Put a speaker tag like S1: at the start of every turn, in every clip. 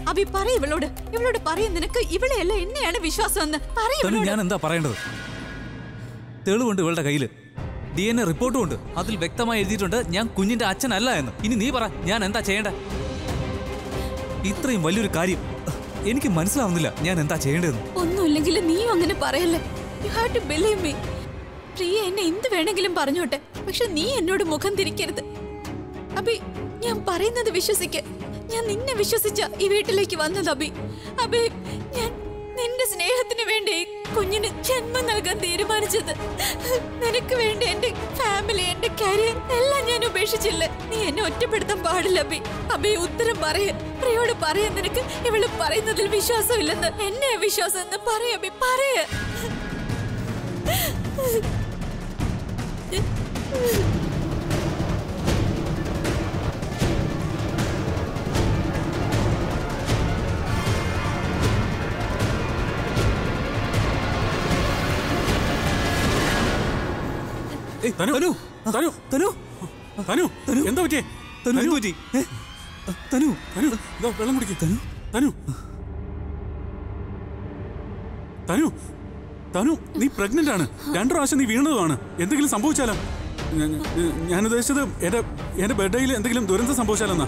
S1: അബി പറയ ഇവളോട് പറയും നിനക്ക് ഇവളെയല്ല എന്നെയാണ് വിശ്വാസം എന്ന് പറയും.
S2: ഞാൻ എന്താ പറയേണ്ടത്? തെളിവുണ്ട് ഇവളുടെ കയ്യില്, DNA റിപ്പോർട്ടും ഉണ്ട്. അതിൽ വ്യക്തമായി എഴുതിയിട്ടുണ്ട് ഞാൻ കുഞ്ഞിന്റെ അച്ഛനല്ല എന്ന്. ഇനി നീ പറ, ഞാൻ എന്താ ചെയ്യേണ്ടത്? ഇത്രയും വലിയൊരു കാര്യം എനിക്ക് മനസ്സിലാവുന്നില്ല, ഞാൻ എന്താ ചെയ്യേണ്ടതെന്ന്.
S1: ഒന്നുമില്ലെങ്കിൽ നീയും അങ്ങനെ പറയല്ലേ. You have to believe me. Priya എന്നെ എന്ത് വേണമെങ്കിലും പറഞ്ഞോട്ടെ, പക്ഷെ നീ എന്നോട് മുഖം തിരിക്കരുത്. അബി, ഞാൻ പറയുന്നത് വിശ്വസിക്ക. ഞാൻ നിന്നെ വിശ്വസിച്ച ഈ വീട്ടിലേക്ക് വന്നത് അബി. അബി, ഞാൻ നിന്റെ സ്നേഹത്തിന് വേണ്ടി കുഞ്ഞിന് ജന്മം നൽകാൻ തീരുമാനിച്ചത്. നിനക്ക് വേണ്ടി എന്റെ ഫാമിലി, എന്റെ കരിയർ എല്ലാം ഞാൻ ഉപേക്ഷിച്ചില്ല. നീ എന്നെ ഒറ്റപ്പെടുത്താൻ പാടില്ല അബി. അബി, ഉത്തരം പറയ. പ്രിയോട് പറയാ നിനക്ക് ഇവള് പറയുന്നതിൽ വിശ്വാസം ഇല്ലെന്ന്. എന്നെ വിശ്വാസം എന്ന് പറയ അബി, പറയ.
S3: എന്താ പറ്റിയേ? വെള്ളം കുടിക്കേ. തനു, നീ പ്രഗ്നന്റ് ആണ്. 2 പ്രാവശ്യം നീ വീണതുമാണ്. എന്തെങ്കിലും സംഭവിച്ചാലോ? ഞാൻ ഉദ്ദേശിച്ചത് എന്റെ ബർത്ത്ഡേയിൽ എന്തെങ്കിലും ദുരന്തം സംഭവിച്ചാലെന്നാ.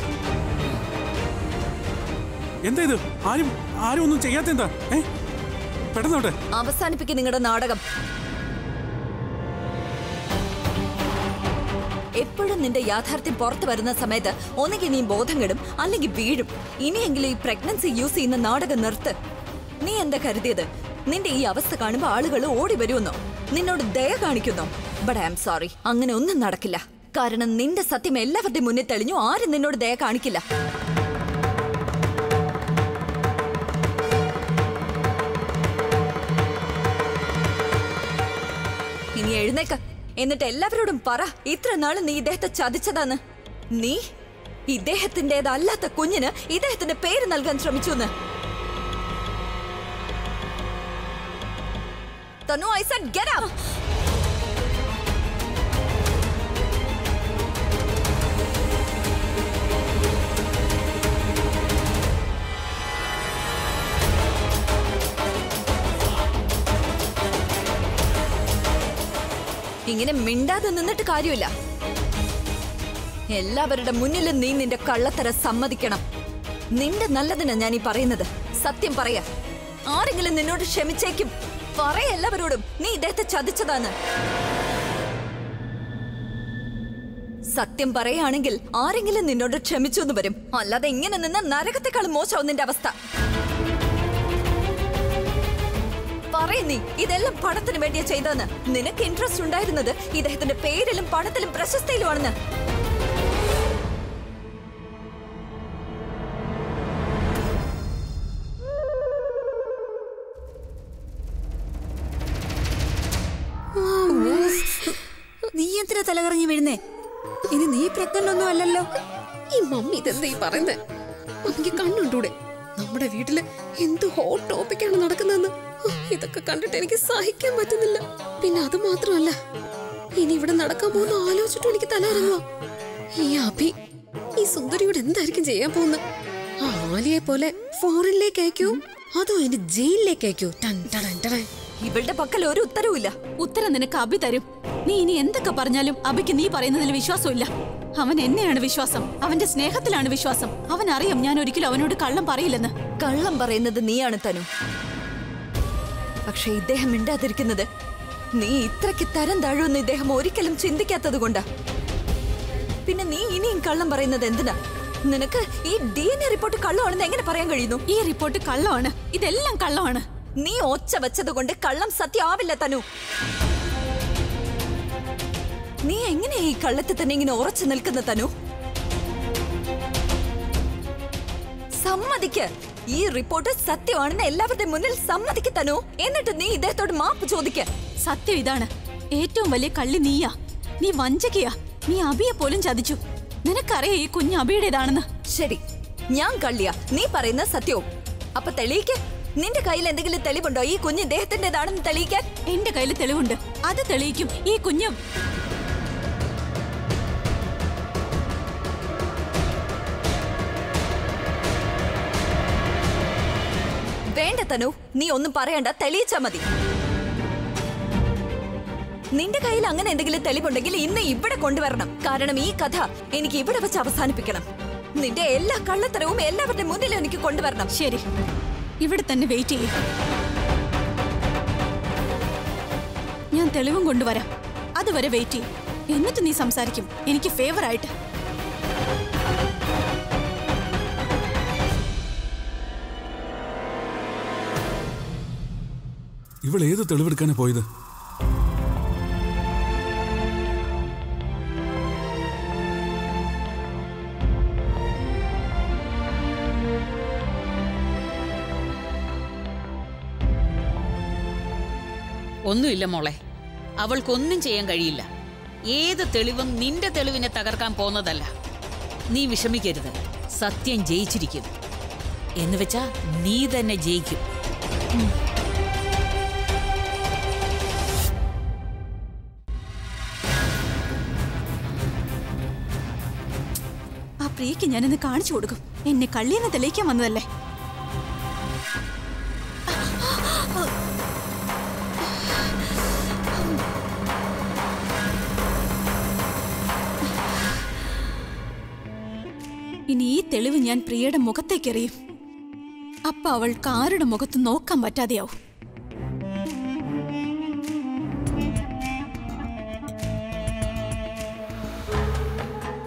S3: എന്താ ഇത്? ആരും ഒന്നും ചെയ്യാത്ത എന്താ? പെട്ടെന്നോട്ടെ
S4: അവസാനിപ്പിക്കും നിങ്ങളുടെ നാടകം. എപ്പോഴും നിന്റെ യാഥാർത്ഥ്യം പുറത്തു വരുന്ന സമയത്ത് ഒന്നുകിൽ നീ ബോധം കെടും, അല്ലെങ്കിൽ വീഴും. ഇനിയെങ്കിലും ഈ പ്രഗ്നൻസി യൂസ് ചെയ്യുന്ന നാടകം നിർത്ത്. നീ എന്താ കരുതിയത്? നിന്റെ ഈ അവസ്ഥ കാണുമ്പോ ആളുകൾ ഓടി വരുമെന്നോ? നിന്നോട് ദയ കാണിക്കുന്നോ? ബട്ട് ഐ ആം സോറി, അങ്ങനെ ഒന്നും നടക്കില്ല. കാരണം നിന്റെ സത്യം എല്ലാവരുടെയും മുന്നിൽ തെളിഞ്ഞു. ആരും നിന്നോട് ദയ കാണിക്കില്ല. ഇനി എഴുന്നേക്ക. എന്നിട്ട് എല്ലാവരോടും പറ, ഇത്ര നാള് നീ ഇദ്ദേഹത്തെ ചതിച്ചതാന്ന്. നീ ഇദ്ദേഹത്തിന്റേതല്ലാത്ത കുഞ്ഞിന് ഇദ്ദേഹത്തിന്റെ പേര് നൽകാൻ ശ്രമിച്ചു എന്ന്. തനു, I said get up. ഇങ്ങനെ മിണ്ടാതെ നിന്നിട്ട് കാര്യമില്ല. എല്ലാവരുടെ മുന്നിലും നീ നിന്റെ കള്ളത്തരം സമ്മതിക്കണം. നിന്റെ നല്ലതിനാ ഞാൻ ഈ പറയുന്നത്. സത്യം പറയാ. ആരെങ്കിലും നിന്നോട് ക്ഷമിച്ചേക്കും. പറയ എല്ലാവരോടും നീ ഇദ്ദേഹത്തെ ചതിച്ചതാന്ന്. സത്യം പറയുകയാണെങ്കിൽ ആരെങ്കിലും നിന്നോട് ക്ഷമിച്ചു എന്ന് വരും. അല്ലാതെ ഇങ്ങനെ നിന്ന് നരകത്തെക്കാളും മോശമാവും നിന്റെ അവസ്ഥ. പറയ നീ ഇതെല്ലാം പണത്തിന് വേണ്ടിയാ ചെയ്തതെന്ന്. നിനക്ക് ഇൻട്രസ്റ്റ് ഉണ്ടായിരുന്നത് ഇദ്ദേഹത്തിന്റെ പേരിലും പണത്തിലും പ്രശസ്തിയിലുമാണെന്ന്.
S1: നീ എന്തിനാ തലകറങ്ങി വീഴുന്നേ? ഇനി നീ പ്രഗ്നന്റ് ഒന്നും അല്ലല്ലോ.
S5: ഈ മമ്മി ഇതെന്താ ഈ പറയുന്നേ? മമ്മിക്ക് കണ്ണുണ്ടൂടെ? നമ്മുടെ വീട്ടില് എന്ത് ഹോട്ട് ടോപ്പിക്കാണ് നടക്കുന്നതെന്ന്. ഇതൊക്കെ കണ്ടിട്ട് എനിക്ക് സഹിക്കാൻ പറ്റുന്നില്ല. പിന്നെ അത് മാത്രമല്ല, ഇനി ഇവിടെ നടക്കാൻ പോകുന്ന ആലോചിച്ചിട്ടും എനിക്ക് തലകറങ്ങുക. ഈ അഭി ഈ സുന്ദരിയോട് എന്തായിരിക്കും ചെയ്യാൻ പോകുന്നത്? ആലിയെ പോലെ ഫോറിനിലേക്ക് അയക്കൂ, അതോ ഇനി ജയിലിലേക്ക് അയക്കൂ?
S4: ഇവളുടെ പക്കൽ ഒരു ഉത്തരവില്ല.
S1: ഉത്തരം നിനക്ക് അബി തരും. നീ ഇനി എന്തൊക്കെ പറഞ്ഞാലും അബിക്ക് നീ പറയുന്നതിൽ വിശ്വാസമില്ല. അവൻ എന്നെയാണ് വിശ്വാസം. അവന്റെ സ്നേഹത്തിലാണ് വിശ്വാസം. അവൻ അറിയാം ഞാൻ ഒരിക്കലും അവനോട് കള്ളം പറയില്ലെന്ന്.
S4: കള്ളം പറയുന്നത് നീയാണ് തനു. പക്ഷെ ഇദ്ദേഹം മിണ്ടാതിരിക്കുന്നത് നീ ഇത്രയ്ക്ക് തരം താഴുമെന്ന് ഇദ്ദേഹം ഒരിക്കലും ചിന്തിക്കാത്തത് കൊണ്ടാ. പിന്നെ നീ ഇനിയും കള്ളം പറയുന്നത് എന്തിനാ? നിനക്ക് ഈ DNA റിപ്പോർട്ട് കള്ളമാണെന്ന് എങ്ങനെ പറയാൻ കഴിയുന്നു?
S1: ഈ റിപ്പോർട്ട് കള്ളമാണ്. ഇതെല്ലാം കള്ളമാണ്.
S4: നീ ഒച്ച വെച്ചത് കൊണ്ട് കള്ളം സത്യമാവില്ല തനു. നീ എങ്ങനെയാ ഈ കള്ളത്തിൽ തന്നെ ഇങ്ങനെ ഉറച്ചു നിൽക്കുന്ന തനു? സമ്മതിക്ക്. ഈ റിപ്പോർട്ട് സത്യമാണെന്ന് എല്ലാവരുടെ മുന്നിൽ സമ്മതിക്ക് തനു. എന്നിട്ട് നീ ഇദ്ദേഹത്തോട് മാപ്പ് ചോദിക്ക.
S1: സത്യം ഇതാണ്. ഏറ്റവും വലിയ കള്ളി നീയാ. നീ വഞ്ചകയാ. നീ അബിയെ പോലും ചതിച്ചു. നിനക്കറിയാം ഈ കുഞ്ഞ് അബിയുടേതാണെന്ന്.
S4: ശരി, ഞാൻ കള്ളിയാ. നീ പറയുന്ന സത്യവും. അപ്പൊ തെളിയിക്ക. നിന്റെ കയ്യിൽ എന്തെങ്കിലും തെളിവുണ്ടോ ഈ കുഞ്ഞ് ഇദ്ദേഹത്തിന്റേതാണെന്ന് തെളിയിക്കാൻ?
S1: എന്റെ കയ്യിൽ തെളിവുണ്ട്. അത് തെളിയിക്കും. ഈ കുഞ്ഞ്
S4: വേണ്ട തനു, നീ ഒന്നും പറയണ്ട, തെളിയിച്ചാ മതി. നിന്റെ കയ്യിൽ അങ്ങനെ എന്തെങ്കിലും തെളിവുണ്ടെങ്കിൽ ഇന്ന് ഇവിടെ കൊണ്ടുവരണം. കാരണം ഈ കഥ എനിക്ക് ഇവിടെ വെച്ച് അവസാനിപ്പിക്കണം. നിന്റെ എല്ലാ കള്ളത്തരവും എല്ലാവരുടെ മുന്നിൽ എനിക്ക് കൊണ്ടുവരണം.
S1: ശരി, ഇവിടെ തന്നെ വെയിറ്റ് ചെയ്യും. ഞാൻ തെളിവും കൊണ്ടുവരാം. അതുവരെ വെയിറ്റ് ചെയ്യും. എന്നിട്ട് നീ സംസാരിക്കും എനിക്ക് ഫേവറായിട്ട്.
S3: ഇവൾ ഏത് തെളിവെടുക്കാനാ പോയത്?
S6: ഒന്നുമില്ല മോളെ, അവൾക്കൊന്നും ചെയ്യാൻ കഴിയില്ല. ഏത് തെളിവും നിന്റെ തെളിവിനെ തകർക്കാൻ പോന്നതല്ല. നീ വിഷമിക്കരുത്, സത്യം ജയിച്ചിരിക്കും. എന്ന് വെച്ചാ നീ തന്നെ ജയിക്കും.
S1: ആ പ്രിയക്ക് ഞാനിന്ന് കാണിച്ചു കൊടുക്കും. എന്നെ കള്ളിയെന്ന് തെളിയിക്കാൻ വന്നതല്ലേ. ഇനി ഈ തെളിവ് ഞാൻ പ്രിയയുടെ മുഖത്തേക്ക് എറിയും. അപ്പൊ അവൾക്ക് ആരുടെ മുഖത്ത് നോക്കാൻ പറ്റാതെയാവും.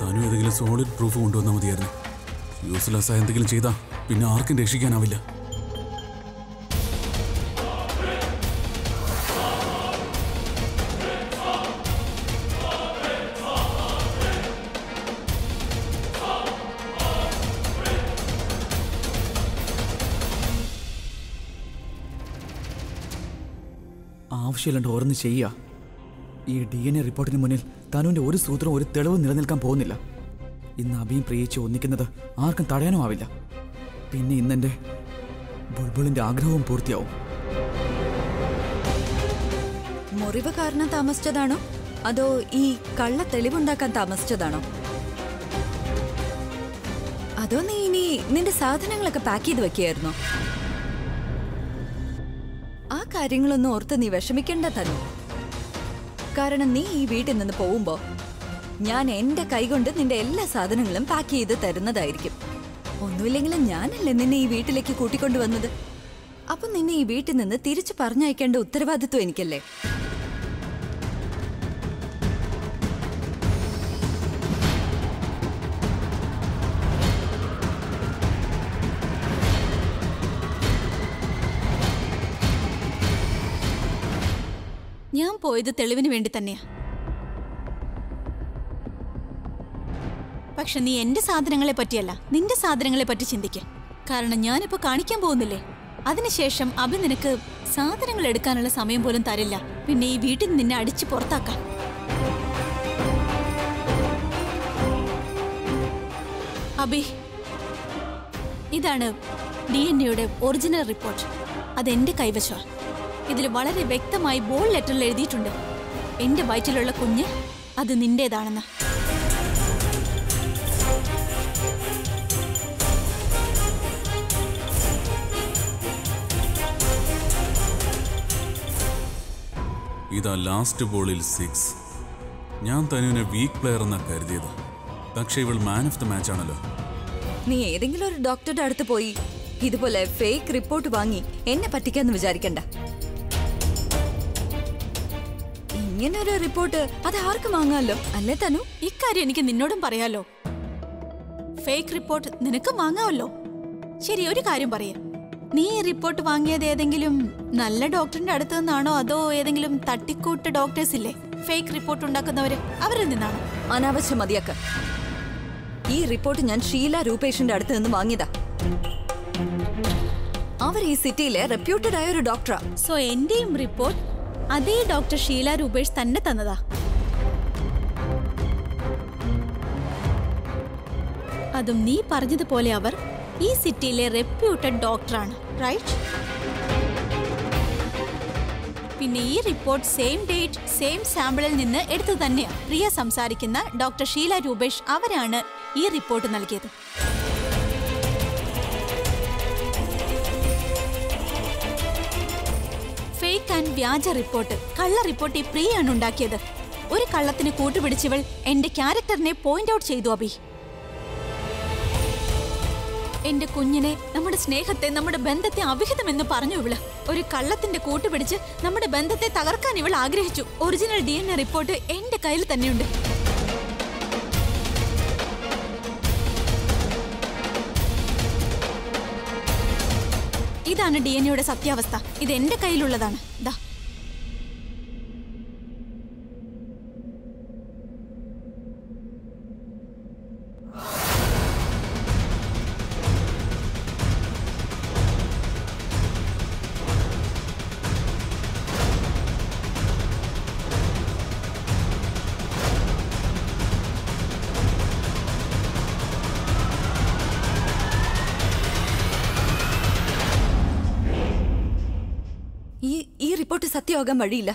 S3: താനും ഏതെങ്കിലും സോളിഡ് പ്രൂഫ് കൊണ്ടുവന്നാൽ മതിയായിരുന്നു. യൂസ്ലെസ് ആയ എന്തെങ്കിലും ചെയ്താ പിന്നെ ആർക്കും രക്ഷിക്കാനാവില്ല.
S7: ആവശ്യമില്ലാണ്ട് ഓരോന്ന് ചെയ്യുക. ഈ DNA റിപ്പോർട്ടിന് മുന്നിൽ തനുവിൻ്റെ ഒരു സൂത്രവും ഒരു തെളിവും നിലനിൽക്കാൻ പോകുന്നില്ല. ഇന്ന് അഭിയും പ്രിയിച്ച് ഒന്നിക്കുന്നത് ആർക്കും തടയാനും ആവില്ല. പിന്നെ ഇന്നെൻ്റെ ബുൾബുളിൻ്റെ ആഗ്രഹവും പൂർത്തിയാവും.
S4: മുറിവ് കാരണം താമസിച്ചതാണോ അതോ ഈ കള്ള തെളിവുണ്ടാക്കാൻ താമസിച്ചതാണോ? അതോ നീ ഇനി നിന്റെ സാധനങ്ങളൊക്കെ പാക്ക് ചെയ്ത് വെക്കുകയായിരുന്നോ? ആ കാര്യങ്ങളൊന്നും ഓർത്ത് നീ വിഷമിക്കേണ്ട തന്നു. കാരണം നീ ഈ വീട്ടിൽ നിന്ന് പോകുമ്പോ ഞാൻ എന്റെ കൈകൊണ്ട് നിന്റെ എല്ലാ സാധനങ്ങളും പാക്ക് ചെയ്ത് തരുന്നതായിരിക്കും. ഒന്നുമില്ലെങ്കിലും ഞാനല്ലേ നിന്നെ ഈ വീട്ടിലേക്ക് കൂട്ടിക്കൊണ്ടുവന്നത്. അപ്പൊ നിന്നെ ഈ വീട്ടിൽ നിന്ന് തിരിച്ചു പറഞ്ഞയക്കേണ്ട ഉത്തരവാദിത്വം എനിക്കല്ലേ?
S1: ഞാൻ പോയത് തെളിവിന് വേണ്ടി തന്നെയാ. പക്ഷെ നീ എന്റെ സാധനങ്ങളെ പറ്റിയല്ല, നിന്റെ സാധനങ്ങളെ പറ്റി ചിന്തിക്ക. കാരണം ഞാനിപ്പോ കാണിക്കാൻ പോകുന്നില്ലേ, അതിനുശേഷം അഭി നിനക്ക് സാധനങ്ങൾ എടുക്കാനുള്ള സമയം പോലും തരില്ല. പിന്നെ ഈ വീട്ടിൽ നിന്നെ അടിച്ചു പുറത്താക്കാം. അഭി, ഇതാണ് DNA ഒറിജിനൽ റിപ്പോർട്ട്. അതെന്റെ കൈവശ. ഇതിൽ വളരെ വ്യക്തമായി ബോൾഡ് ലെറ്ററിൽ എഴുതിയിട്ടുണ്ട്, എന്റെ വയറ്റിലുള്ള കുഞ്ഞ് അത് നിന്റേതാണെന്ന്.
S3: ഇതാ ലാസ്റ്റ് ബോളിൽ 6. ഞാൻ തനുവിനെ വീക്ക് പ്ലെയർ എന്നാ കരുതിയത്. പക്ഷെ ഇവൾ മാൻ ഓഫ് ദ മാച്ച് ആണല്ലോ.
S4: നീ ഏതെങ്കിലും ഒരു ഡോക്ടറുടെ അടുത്ത് പോയി ഇതുപോലെ ഫേക്ക് റിപ്പോർട്ട് വാങ്ങി എന്നെ പറ്റിക്കാന്ന് വിചാരിക്കണ്ട. ഇങ്ങനൊരു റിപ്പോർട്ട് അത് ആർക്കും വാങ്ങാമല്ലോ, അല്ലേ തനു?
S1: ഇക്കാര്യം എനിക്ക് നിന്നോടും പറയാലോ. ഫേക്ക് റിപ്പോർട്ട് നിനക്ക് വാങ്ങാമല്ലോ. ശരി, ഒരു കാര്യം പറയാം. നീ ഈ റിപ്പോർട്ട് വാങ്ങിയത് ഏതെങ്കിലും നല്ല ഡോക്ടറിന്റെ അടുത്ത് നിന്നാണോ അതോ ഏതെങ്കിലും തട്ടിക്കൂട്ട് ഡോക്ടേഴ്സ് ഇല്ലേ ഫേക്ക് റിപ്പോർട്ട് ഉണ്ടാക്കുന്നവര്, അവരിൽ നിന്നാണോ?
S4: അനാവശ്യം മതിയാക്ക. ഈ റിപ്പോർട്ട് ഞാൻ ഷീല രൂപേഷിന്റെ അടുത്ത് നിന്ന് വാങ്ങിയതാ. അവർ ഈ സിറ്റിയിലെ റെപ്യൂട്ടഡ് ആയ ഒരു ഡോക്ടറാ.
S1: സോ എന്റെയും റിപ്പോർട്ട് അതേ ഡോക്ടർ ഷീല രൂപേഷ് തന്നെ തന്നതാ. അതും നീ പറഞ്ഞതുപോലെ അവർ ഈ സിറ്റിയിലെ റെപ്യൂട്ടഡ് ഡോക്ടറാണ്, റൈറ്റ്? പിന്നെ ഈ റിപ്പോർട്ട് സെയിം ഡേറ്റ് സെയിം സാമ്പിളിൽ നിന്ന് എടുത്തു തന്നെയാണ്. പ്രിയ സംസാരിക്കുന്ന ഡോക്ടർ ഷീല രൂപേഷ് അവരാണ് ഈ റിപ്പോർട്ട് നൽകിയത്. വ്യാജ റിപ്പോർട്ട്, കള്ള റിപ്പോർട്ട് ഈ പ്രിയയാണ് ഉണ്ടാക്കിയത്. ഒരു കള്ളത്തിന് കൂട്ടുപിടിച്ചവൾ എന്റെ ക്യാരക്ടറിനെ പോയിന്റ് ഔട്ട് ചെയ്തു അബി. എന്റെ കുഞ്ഞിനെ, നമ്മുടെ സ്നേഹത്തെ, നമ്മുടെ ബന്ധത്തെ അവിഹിതമെന്ന് പറഞ്ഞു ഇവള്. ഒരു കള്ളത്തിന്റെ കൂട്ടുപിടിച്ച് നമ്മുടെ ബന്ധത്തെ തകർക്കാൻ ഇവൾ ആഗ്രഹിച്ചു. ഒറിജിനൽ DNA റിപ്പോർട്ട് എന്റെ കയ്യിൽ തന്നെയുണ്ട്. ഇതാണ് DNA സത്യാവസ്ഥ. ഇത് എന്റെ കയ്യിലുള്ളതാണ്. ദാ
S4: ഈ റിപ്പോർട്ട് സത്യമാകാൻ വഴിയില്ല.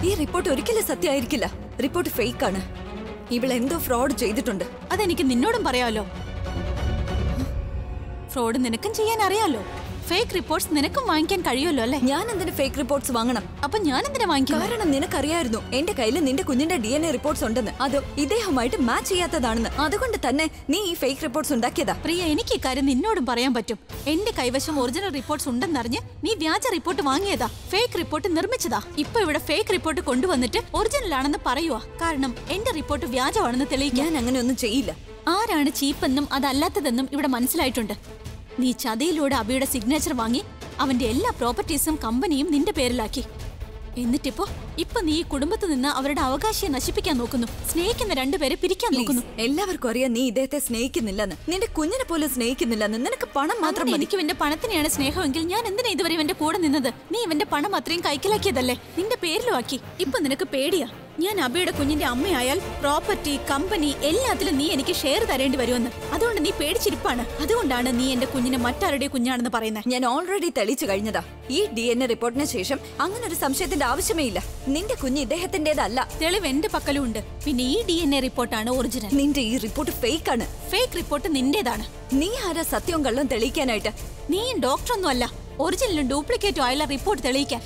S4: ഈ റിപ്പോർട്ട് ഒരിക്കലും സത്യമായിരിക്കില്ല. റിപ്പോർട്ട് ഫേക്ക് ആണ്. ഇവളെന്തോ ഫ്രോഡ് ചെയ്തിട്ടുണ്ട്.
S1: അതെനിക്ക് നിന്നോടും പറയാലോ. ഫ്രോഡ് നിനക്കും ചെയ്യാൻ അറിയാലോ. ഫേക്ക് റിപ്പോർട്ട്സ് നിനക്കും വാങ്ങിക്കാൻ കഴിയുമല്ലോ അല്ലേ?
S4: ഞാൻ എന്തിന് ഫേക്ക് റിപ്പോർട്ട്സ് വാങ്ങണം?
S1: അപ്പൊ ഞാൻ എന്തിനാ വാങ്ങിക്കണം?
S4: കാരണം നിനക്കറിയായിരുന്നു എന്റെ കയ്യിൽ നിന്റെ കുഞ്ഞിന്റെ DNA റിപ്പോർട്ട്സ് ഉണ്ടെന്ന്. അത് ഇദ്ദേഹമായിട്ട് മാച്ച് ചെയ്യാത്തതാണെന്ന്. അതുകൊണ്ട് തന്നെ നീ ഈ ഫേക്ക് റിപ്പോർട്ട്സ് ഉണ്ടാക്കിയതാ.
S1: പ്രിയ, എനിക്ക് ഇക്കാര്യം നിന്നോടും പറയാൻ പറ്റും. എന്റെ കൈവശം ഒറിജിനൽ റിപ്പോർട്ട്സ് ഉണ്ടെന്നറിഞ്ഞ് നീ വ്യാജ റിപ്പോർട്ട് വാങ്ങിയതാ, ഫേക്ക് റിപ്പോർട്ട് നിർമ്മിച്ചതാ. ഇപ്പൊ ഇവിടെ ഫേക്ക് റിപ്പോർട്ട് കൊണ്ടുവന്നിട്ട് ഒറിജിനൽ ആണെന്ന് പറയുവാ. കാരണം എന്റെ റിപ്പോർട്ട് വ്യാജമാണെന്ന് തെളിയിക്കാൻ.
S4: ഞാൻ അങ്ങനെ ഒന്നും ചെയ്യില്ല.
S1: ആരാണ് ചീപ്പെന്നും അതല്ലാത്തതെന്നും ഇവിടെ മനസ്സിലായിട്ടുണ്ട്. നീ ചതിയിലൂടെ അബിയുടെ സിഗ്നേച്ചർ വാങ്ങി അവന്റെ എല്ലാ പ്രോപ്പർട്ടീസും കമ്പനിയും നിന്റെ പേരിലാക്കി. എന്നിട്ടിപ്പോ നീ ഈ കുടുംബത്തിൽ നിന്ന് അവരുടെ അവകാശിയെ നശിപ്പിക്കാൻ നോക്കുന്നു. സ്നേഹിക്കുന്ന രണ്ടുപേരെ പിരിക്കാൻ നോക്കുന്നു.
S4: എല്ലാവർക്കും അറിയാം നീ ഇദ്ദേഹത്തെ സ്നേഹിക്കുന്നില്ലെന്ന്. നിന്റെ കുഞ്ഞിനെ പോലും സ്നേഹിക്കുന്നില്ലെന്ന്. നിനക്ക് പണം മാത്രം മതി.
S1: എനിക്ക് ഇവന്റെ പണത്തിനെയാണ് സ്നേഹമെങ്കിൽ ഞാൻ എന്തിനാ ഇതുവരെ ഇവന്റെ കൂടെ നിന്നത്? നീ ഇവന്റെ പണം അത്രയും കൈക്കലാക്കിയതല്ലേ, നിന്റെ പേരിലും ആക്കി. ഇപ്പൊ നിനക്ക് പേടിയാ ഞാൻ അബിയുടെ കുഞ്ഞിന്റെ അമ്മയായാൽ പ്രോപ്പർട്ടി, കമ്പനി എല്ലാത്തിലും നീ എനിക്ക് ഷെയർ തരേണ്ടി വരുമെന്ന്. അതുകൊണ്ട് നീ പേടിച്ചിരിപ്പാണ്. അതുകൊണ്ടാണ് നീ എന്റെ കുഞ്ഞിനെ മറ്റാരുടെ കുഞ്ഞാണെന്ന് പറയുന്നത്.
S4: ഞാൻ ഓൾറെഡി തെളിയിച്ചു കഴിഞ്ഞതാ. ഈ DNA റിപ്പോർട്ടിന് ശേഷം അങ്ങനെ ഒരു സംശയത്തിന്റെ ആവശ്യമേ ഇല്ല. നിന്റെ കുഞ്ഞ് ഇദ്ദേഹത്തിന്റേതല്ല.
S1: തെളിവ് എന്റെ പക്കലും ഉണ്ട്. പിന്നെ ഈ DNA റിപ്പോർട്ടാണ് ഒറിജിനൽ.
S4: നിന്റെ ഈ റിപ്പോർട്ട് ഫേക്ക് ആണ്.
S1: ഫേക്ക് റിപ്പോർട്ട് നിന്റേതാണ്.
S4: നീ ആരാ സത്യവും കള്ളവും തെളിയിക്കാനായിട്ട്?
S1: നീ ഡോക്ടറൊന്നും അല്ല. ഒറിജിനലും ഡ്യൂപ്ലിക്കേറ്റും ആയുള്ള റിപ്പോർട്ട് തെളിയിക്കാൻ.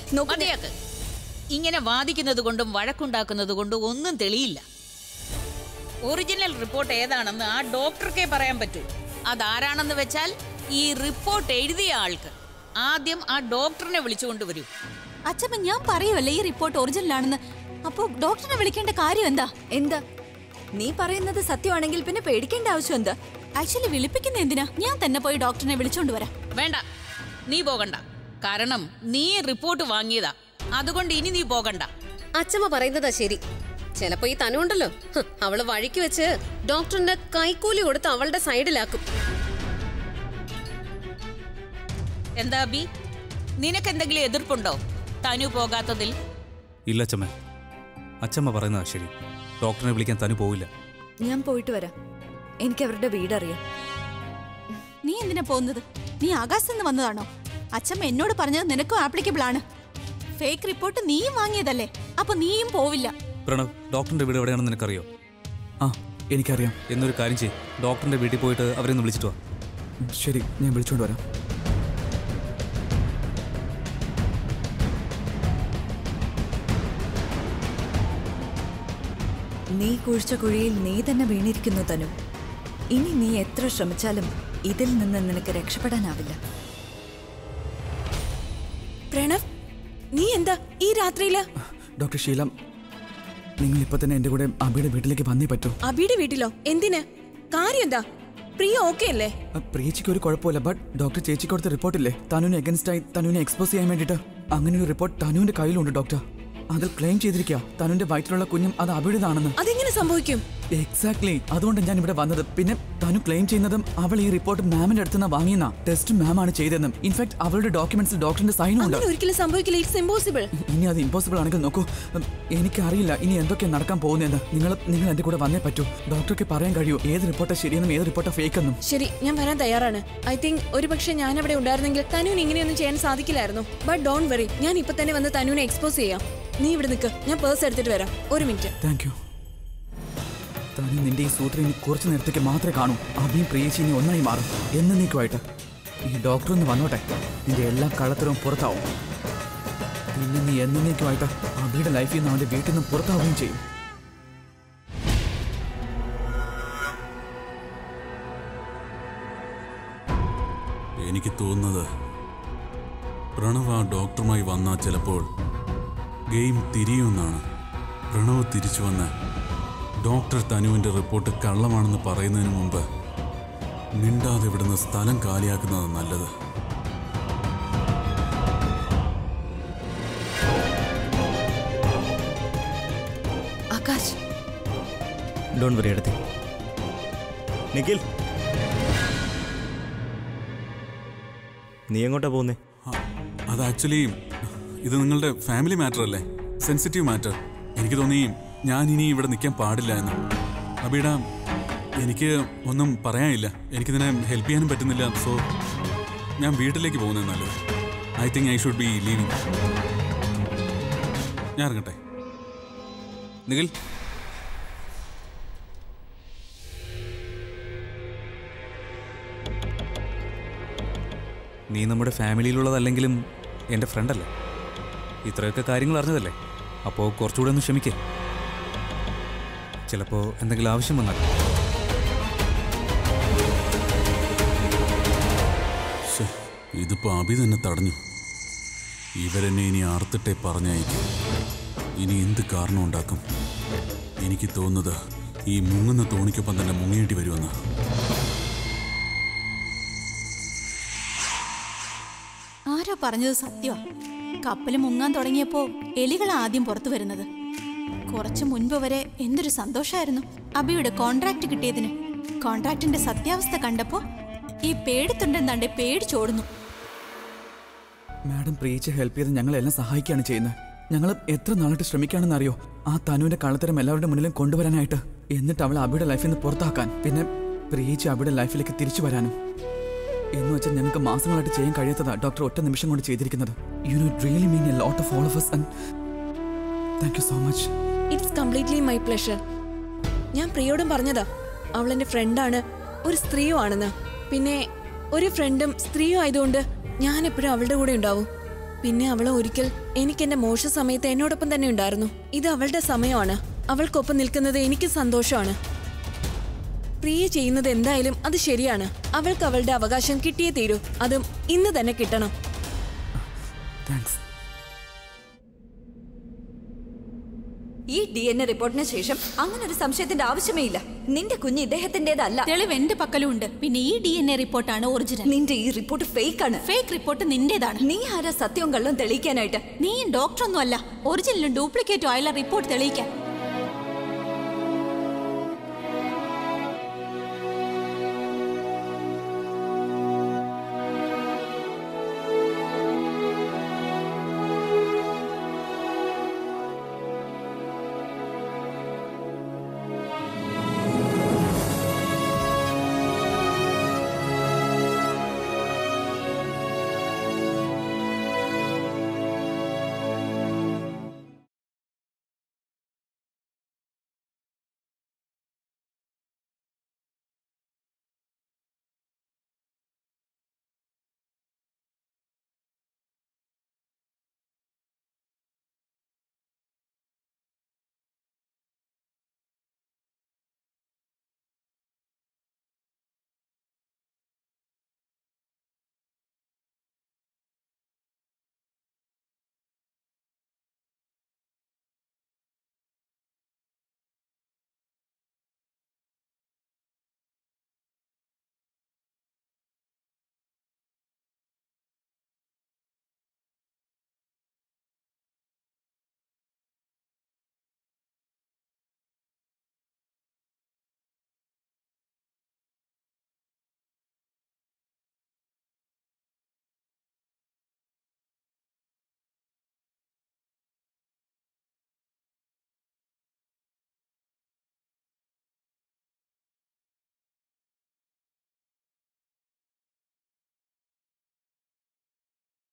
S6: ഇങ്ങനെ വാദിക്കുന്നത് കൊണ്ടും വഴക്കുണ്ടാക്കുന്നത് കൊണ്ടും ഒന്നും തെളിയില്ല. ഒറിജിനൽ റിപ്പോർട്ട് ഏതാണെന്ന് ആ ഡോക്ടർക്കേ പറയാൻ പറ്റൂ. അതാരാണെന്ന് വെച്ചാൽ ഈ റിപ്പോർട്ട് എഴുതിയ ആൾക്ക് ആദ്യം ആ ഡോക്ടറിനെ വിളിച്ചുകൊണ്ടുവരൂ.
S1: അച്ഛമ്മ, ഞാൻ പറയുമല്ലേ ഈ റിപ്പോർട്ട് ഒറിജിനൽ ആണെന്ന്. അപ്പൊ ഡോക്ടറിനെ വിളിക്കേണ്ട കാര്യം
S4: എന്താ? നീ പറയുന്നത് സത്യമാണെങ്കിൽ പിന്നെ പേടിക്കേണ്ട ആവശ്യം എന്താ?
S1: ആക്ച്വലി വിളിപ്പിക്കുന്ന എന്തിനാ? ഞാൻ തന്നെ പോയി ഡോക്ടറിനെ വിളിച്ചോണ്ട് വരാം.
S6: വേണ്ട, നീ പോകണ്ട. കാരണം നീ റിപ്പോർട്ട് വാങ്ങിയതാ. അതുകൊണ്ട് ഇനി നീ പോകണ്ട.
S5: അച്ഛമ്മ പറയുന്നതാ ശരി. ചിലപ്പോ ഈ തനുണ്ടല്ലോ, അവള് വഴിക്ക് വെച്ച് ഡോക്ടറിന്റെ കൈക്കൂലി കൊടുത്ത് അവളുടെ സൈഡിലാക്കും.
S6: എന്താ ബി, നിനക്കെന്തെങ്കിലും എതിർപ്പുണ്ടോ തനു പോകാത്തതിൽ?
S2: ഇല്ല അച്ഛമ്മ, അച്ഛമ്മ പറയുന്നതാ ശരി. ഡോക്ടറിനെ വിളിക്കാൻ തനു പോവില്ല.
S4: ഞാൻ പോയിട്ട് വരാം. എനിക്ക് അവരുടെ വീടറിയാം.
S1: നീ എന്തിനാ പോകുന്നത്? നീ ആകാശത്ത് നിന്ന് വന്നതാണോ? അച്ഛമ്മ എന്നോട് പറഞ്ഞത് നിനക്കും ആപ്ലിക്കബിൾ ആണ്. ഫേക്ക് റിപ്പോർട്ട് നീയും വാങ്ങിയതല്ലേ, അപ്പൊ നീയും പോവില്ല.
S2: പ്രണവ്, ഡോക്ടറിന്റെ വീട് എവിടെയാണെന്ന് നിനക്കറിയോ?
S7: ആ, എനിക്കറിയാം.
S2: എന്നൊരു കാര്യം ചെയ്യ്, ഡോക്ടറിന്റെ വീട്ടിൽ പോയിട്ട് അവരെ ഒന്ന് വിളിച്ചിട്ട് വാ.
S7: ശരി, ഞാൻ വിളിച്ചോണ്ട് വരാം.
S4: നീ കുഴിച്ച കുഴിയിൽ നീ തന്നെ വീണിരിക്കുന്നു തനു. ഇനി നീ എത്ര ശ്രമിച്ചാലും ഇതിൽ നിന്ന് നിനക്ക് രക്ഷപ്പെടാനാവില്ല.
S8: പ്രണവ്, നീ എന്താ ഈ രാത്രിയില്?
S7: ഡോക്ടർ ഷീല, നിങ്ങൾ ഇപ്പൊ തന്നെ എന്റെ കൂടെ അബിയുടെ വീട്ടിലേക്ക് വന്നേ പറ്റൂ.
S8: അബിയുടെ വീട്ടിലോ? എന്തിന്? കാര്യം എന്താ? പ്രിയ ഓക്കെ അല്ലേ?
S7: പ്രിയച്ചിക്ക് ഒരു കുഴപ്പമില്ല. ബട്ട് ഡോക്ടർ ചേച്ചിക്ക് കൊടുത്ത റിപ്പോർട്ടില്ലേ, തനുവിന് എഗൻസ്റ്റ് ആയി തനുവിനെ എക്സ്പോസ് ചെയ്യാൻ വേണ്ടിട്ട്, അങ്ങനെ ഒരു റിപ്പോർട്ട് തനുവിന്റെ കയ്യിലുണ്ട് ഡോക്ടർ. അതിൽ ക്ലെയിം ചെയ്തിരിക്കുക തനുവിന്റെ വയറ്റിലുള്ള കുഞ്ഞും അത് അബിയുടേതാണെന്ന്.
S8: അതെങ്ങനെ സംഭവിക്കും?
S7: എക്സാക്ട്ലി, അതുകൊണ്ട് ഞാൻ ഇവിടെ വന്നത്. പിന്നെ തനു ക്ലെയിം ചെയ്യുന്നതും അവൾ ഈ റിപ്പോർട്ട് മാമിന്റെ അടുത്തുനിന്ന് വാങ്ങിയെന്ന. ടെസ്റ്റ് മാം ആണ് ചെയ്തതെന്നും ഇൻഫാക്ട് അവളുടെ ഡോക്യുമെന്റ്സിൽ ഡോക്ടറിന്റെ സൈനും ഉണ്ട്.
S8: ഒരിക്കലും സംഭവിക്കില്ല. It's impossible.
S7: ഇനി അത് ഇമ്പോസിബിൾ ആണെങ്കിൽ നോക്കൂ, എനിക്കറിയില്ല ഇനി എന്തൊക്കെ നടക്കാൻ പോകുന്നതെന്ന്. നിങ്ങൾ എന്റെ കൂടെ വന്നേ പറ്റൂ. ഡോക്ടർക്ക് പറയാൻ കഴിയൂ ഏത് റിപ്പോർട്ടാ ശരിയെന്നും ഏത് റിപ്പോർട്ടാ ഫേക്ക് എന്നും.
S8: ശരി, ഞാൻ വരാൻ തയ്യാറാണ്. ഐ തിങ്ക് ഒരു പക്ഷേ ഞാൻ അവിടെ ഉണ്ടായിരുന്നെങ്കിൽ തനുവിന് ഇങ്ങനെയൊന്നും ചെയ്യാൻ സാധിക്കില്ലായിരുന്നു. ബട്ട് ഡോണ്ട് വെറി, ഞാൻ ഇപ്പൊ തന്നെ വന്ന് തനുവിനെ എക്സ്പോസ് ചെയ്യാം. നീ ഇവിടെ നിൽക്ക്, ഞാൻ പേഴ്സ് എടുത്തിട്ട് വരാം. ഒരു മിനിറ്റ്.
S7: Thank you. തനു നിന്റെ ഈ സൂത്രം ഇനി കുറച്ചു നേരത്തേക്ക് മാത്രമേ കാണൂ. അഭിയും പ്രിയേച്ചി ഇനി ഒന്നായി മാറും എന്നേക്കുമായിട്ട്. ഈ ഡോക്ടർ ഒന്ന് വന്നോട്ടെ, നിന്റെ എല്ലാ കള്ളത്തരവും പുറത്താവും. പിന്നെ നീ എന്നേക്കുമായിട്ട് അബിയുടെ ലൈഫിൽ നിന്ന് അവന്റെ വീട്ടിൽ നിന്ന് പുറത്താവുകയും ചെയ്യും.
S3: എനിക്ക് തോന്നുന്നത് പ്രണവ് ആ ഡോക്ടറുമായി വന്നാൽ ചിലപ്പോൾ ഗെയിം തിരിയുമെന്നാണ്. പ്രണവ് തിരിച്ചു വന്ന് ഡോക്ടർ തനുവിൻ്റെ റിപ്പോർട്ട് കള്ളമാണെന്ന് പറയുന്നതിന് മുമ്പ് മിണ്ടാതെ ഇവിടുന്ന് സ്ഥലം കാലിയാക്കുന്നത് നല്ലത്.
S4: ആകാശ്,
S9: ഡോണ്ട് വറി എടുത്തി. നിഖിൽ, നീ എങ്ങോട്ടാ പോകുന്നേ?
S3: അത് ആക്ച്വലി ഇത് നിങ്ങളുടെ ഫാമിലി മാറ്റർ അല്ലേ, സെൻസിറ്റീവ് മാറ്റർ. എനിക്ക് തോന്നി ഞാൻ ഇനി ഇവിടെ നിൽക്കാൻ പാടില്ല എന്ന്. അബിയുടെ എനിക്ക് ഒന്നും പറയാനില്ല, എനിക്കിതിനെ ഹെൽപ്പ് ചെയ്യാനും പറ്റുന്നില്ല. സോ ഞാൻ വീട്ടിലേക്ക് പോകുന്നത് നല്ലത്. I think I should be leaving. ഞാൻ ഇറങ്ങട്ടെ.
S2: നിഖിൽ, നീ നമ്മുടെ ഫാമിലിയിലുള്ളതല്ലെങ്കിലും എൻ്റെ ഫ്രണ്ടല്ലേ, ഇത്രയൊക്കെ കാര്യങ്ങൾ അറിഞ്ഞതല്ലേ, അപ്പോൾ കുറച്ചുകൂടെ ഒന്ന് ക്ഷമിക്കേ. ചിലപ്പോൾ എന്തെങ്കിലും ആവശ്യം വന്നാൽ.
S3: ഇതിപ്പോൾ അബി തന്നെ തടഞ്ഞു. ഇവരെന്നെ ഇനി ആർത്തിട്ടെ പറഞ്ഞയക്കും. ഇനി എന്ത് കാരണം ഉണ്ടാക്കും? എനിക്ക് തോന്നുന്നത് ഈ മുങ്ങുന്ന തോണിക്കൊപ്പം തന്നെ മുങ്ങേണ്ടി വരുമെന്ന്.
S1: ആരോ പറഞ്ഞത് സത്യമാ. കപ്പൽ മുങ്ങാൻ തുടങ്ങിയപ്പോ എലികൾ ആദ്യം പുറത്തു വരുന്നത്. കുറച്ചു മുൻപ് വരെ എന്തൊരു സന്തോഷമായിരുന്നു അബിയുടെ കോൺട്രാക്ട് കിട്ടിയതിന്. കോൺട്രാക്ടിന്റെ സത്യാവസ്ഥ കണ്ടപ്പോ ഈ പേടിത്തുണ്ടെന്നാണ്ട് പേടിച്ചോടുന്നു.
S7: മാഡം പ്രിയയെ ഹെൽപ്പ് ചെയ്ത് ഞങ്ങളെല്ലാം സഹായിക്കുകയാണ് ചെയ്യുന്നത്. ഞങ്ങൾ എത്ര നാളായിട്ട് ശ്രമിക്കുകയാണെന്ന് അറിയോ ആ തനുവിന്റെ കള്ളത്തരം എല്ലാവരുടെ മുന്നിലും കൊണ്ടുവരാനായിട്ട്. എന്നിട്ട് അവളെ അബിയുടെ ലൈഫിൽ നിന്ന് പുറത്താക്കാൻ, പിന്നെ പ്രിയച്ച് അബിയുടെ ലൈഫിലേക്ക് തിരിച്ചു വരാനും. എന്ന് വെച്ചാൽ ഞങ്ങൾക്ക് മാസങ്ങളായിട്ട് ചെയ്യാൻ കഴിയാത്തതാ ഡോക്ടർ ഒറ്റ നിമിഷം കൊണ്ട് ചെയ്തിരിക്കുന്നത്. You know it really mean a lot of all of us and thank you so much.
S8: It's completely my pleasure. ഞാൻ പ്രിയോടും പറഞ്ഞതാ അവൾ എൻ്റെ ഫ്രണ്ടാണ്, ഒരു സ്ത്രീയും ആണെന്ന്. പിന്നെ ഒരു ഫ്രണ്ടും സ്ത്രീയും ആയതുകൊണ്ട് ഞാൻ എപ്പോഴും അവളുടെ കൂടെ ഉണ്ടാവും. പിന്നെ അവളെ ഒരിക്കൽ എനിക്ക് എന്റെ മോശ സമയത്ത് എന്നോടൊപ്പം തന്നെ ഉണ്ടായിരുന്നു. ഇത് അവളുടെ സമയമാണ്. അവൾക്കൊപ്പം നിൽക്കുന്നത് എനിക്ക് സന്തോഷമാണ്. പ്രിയ ചെയ്യുന്നത് എന്തായാലും അത് ശരിയാണ്. അവൾക്ക് അവളുടെ അവകാശം കിട്ടിയേ തീരൂ. അതും ഇന്ന് തന്നെ കിട്ടണം.
S7: താങ്ക്സ്.
S4: ഈ DNA റിപ്പോർട്ടിന് ശേഷം അങ്ങനെ ഒരു സംശയത്തിന്റെ ആവശ്യമേ ഇല്ല. നിന്റെ കുഞ്ഞ് ഇദ്ദേഹത്തിന്റേതല്ല.
S1: തെളിവ് എന്റെ പക്കലും ഉണ്ട്. പിന്നെ ഈ DNA റിപ്പോർട്ടാണ് ഒറിജിനൽ.
S4: നിന്റെ ഈ റിപ്പോർട്ട് ഫേക്ക് ആണ്.
S1: ഫേക്ക് റിപ്പോർട്ട് നിന്റേതാണ്.
S4: നീ ആരാ സത്യവും കള്ളും തെളിയിക്കാനായിട്ട്?
S1: നീ ഡോക്ടറൊന്നും അല്ല. ഒറിജിനലും ഡ്യൂപ്ലിക്കേറ്റും ആയുള്ള റിപ്പോർട്ട് തെളിയിക്കാൻ.